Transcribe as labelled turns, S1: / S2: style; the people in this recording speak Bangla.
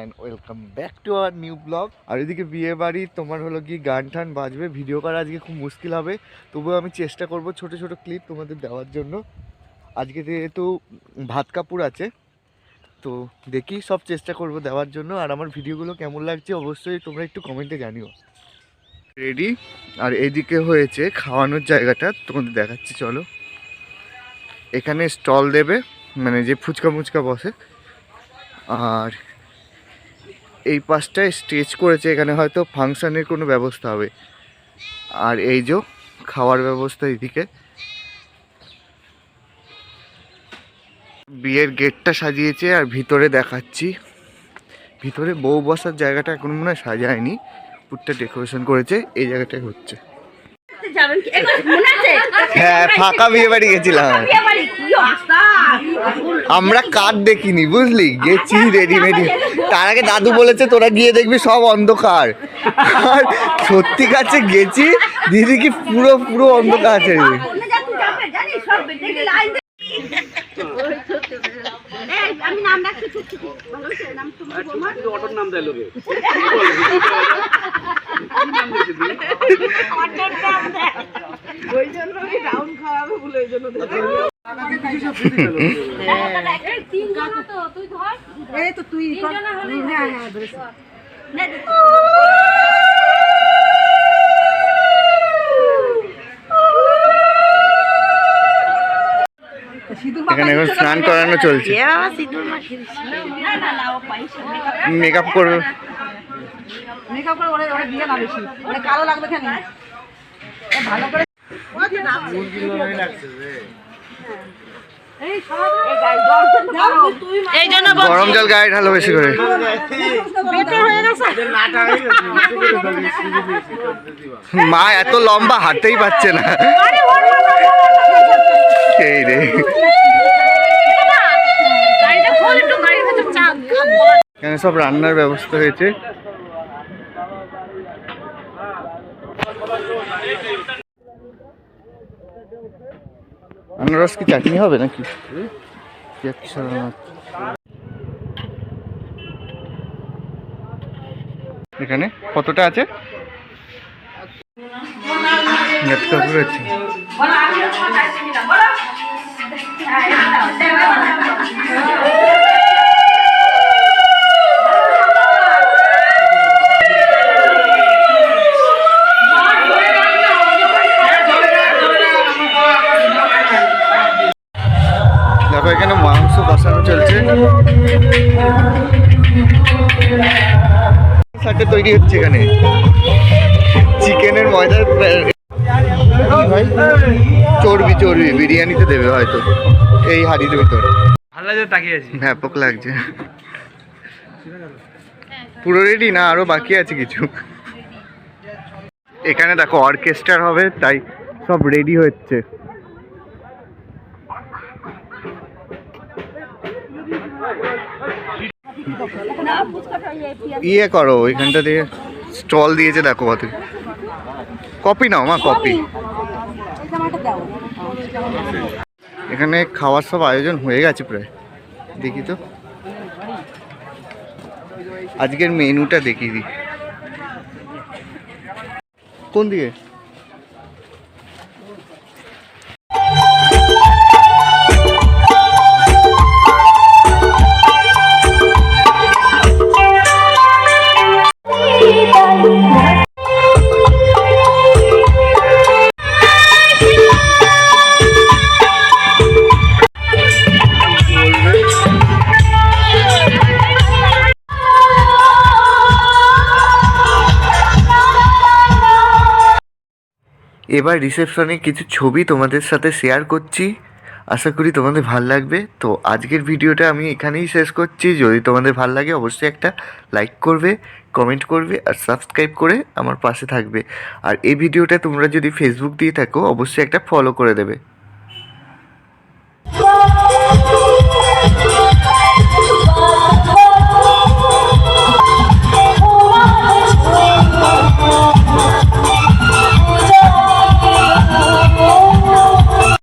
S1: And welcome back to our new blog. আর এদিকে বিয়ে বাড়ি তোমার হলো কি গান টান বাজবে, ভিডিও করা আজকে খুব মুশকিল হবে, তবুও আমি চেষ্টা করব ছোট ছোট ক্লিপ তোমাদের দেওয়ার জন্য। আজকে যেহেতু ভাত কাপড় আছে তো দেখি সব চেষ্টা করব দেওয়ার জন্য। আর আমার ভিডিওগুলো কেমন লাগছে অবশ্যই তোমরা একটু কমেন্টে জানিও। রেডি, আর এদিকে হয়েছে খাওয়ানোর জায়গাটা তোমাদের দেখাচ্ছি, চলো। এখানে স্টল দেবে, মানে যে ফুচকা মুচকা বসে, আর এই পাশটায় স্টেজ করেছে, এখানে হয়তো ফাংশানের কোনো ব্যবস্থা হবে। আর এই যে খাওয়ার ব্যবস্থা এদিকে, বিয়ের গেটটা সাজিয়েছে। আর ভিতরে দেখাচ্ছি, ভিতরে বউ বসার জায়গাটা এখন মনে হয় সাজায়নি, পুরোটা ডেকোরেশন করেছে। এই জায়গাটায় হচ্ছে, হ্যাঁ ফাঁকা বিয়ে বাড়ি গেছিলাম আমরা, কার্ড দেখিনি বুঝলি, গেছি রেডিমেডি। তার আগে দাদু বলেছে তোরা গিয়ে দেখবি সব অন্ধকার, আর সত্যি কাছে গেছি দিদি কি পুরো পুরো অন্ধকার আছে। এখানে এখন স্নান করানো চলছে, মেকআপ করবে,
S2: কালো লাগবে কেন ভালো করে।
S1: গরম জল গায়ে ঢালো বেশি করে। মা এত লম্বা হাঁটতেই পারছে না, এই রে। এখানে সব রান্নার ব্যবস্থা হয়েছে। আনারস কি চাটনি হবে নাকি? এখানে কতটা আছে? দেখো এখানে মাংস বসানো চলছে, সাথে তৈরি হচ্ছে এখানে চিকেনের ময়দার চর্বি চর্বি বিরিয়ানিতে দেবে হয়তো এই হাড়ির ভিতরে। ভালো লাগছে, তাকিয়ে আছি, ব্যাপক লাগছে। পুরো রেডি না, আরো বাকি আছে কিছু। এখানে দেখো অর্কেস্ট্রার হবে, তাই সব রেডি হচ্ছে। ইয়ে করো, ওইখানটা দিয়ে স্টল দিয়েছে দেখো, কত কপি নাও মা, কপি। এখানে খাওয়ার সব আয়োজন হয়ে গেছে প্রায়, দেখি তো আজকের মেনুটা দেখিয়ে দিই। কোন দিকে? এবার রিসেপশনে কিছু ছবি তোমাদের সাথে শেয়ার করছি, আশা করি তোমাদের ভাল লাগবে। তো আজকের ভিডিওটা আমি এখানেই শেষ করছি। যদি তোমাদের ভাল লাগে অবশ্যই একটা লাইক করবে, কমেন্ট করবে আর সাবস্ক্রাইব করে আমার পাশে থাকবে। আর এই ভিডিওটা তোমরা যদি ফেসবুক দিয়ে থাকো অবশ্যই একটা ফলো করে দেবে।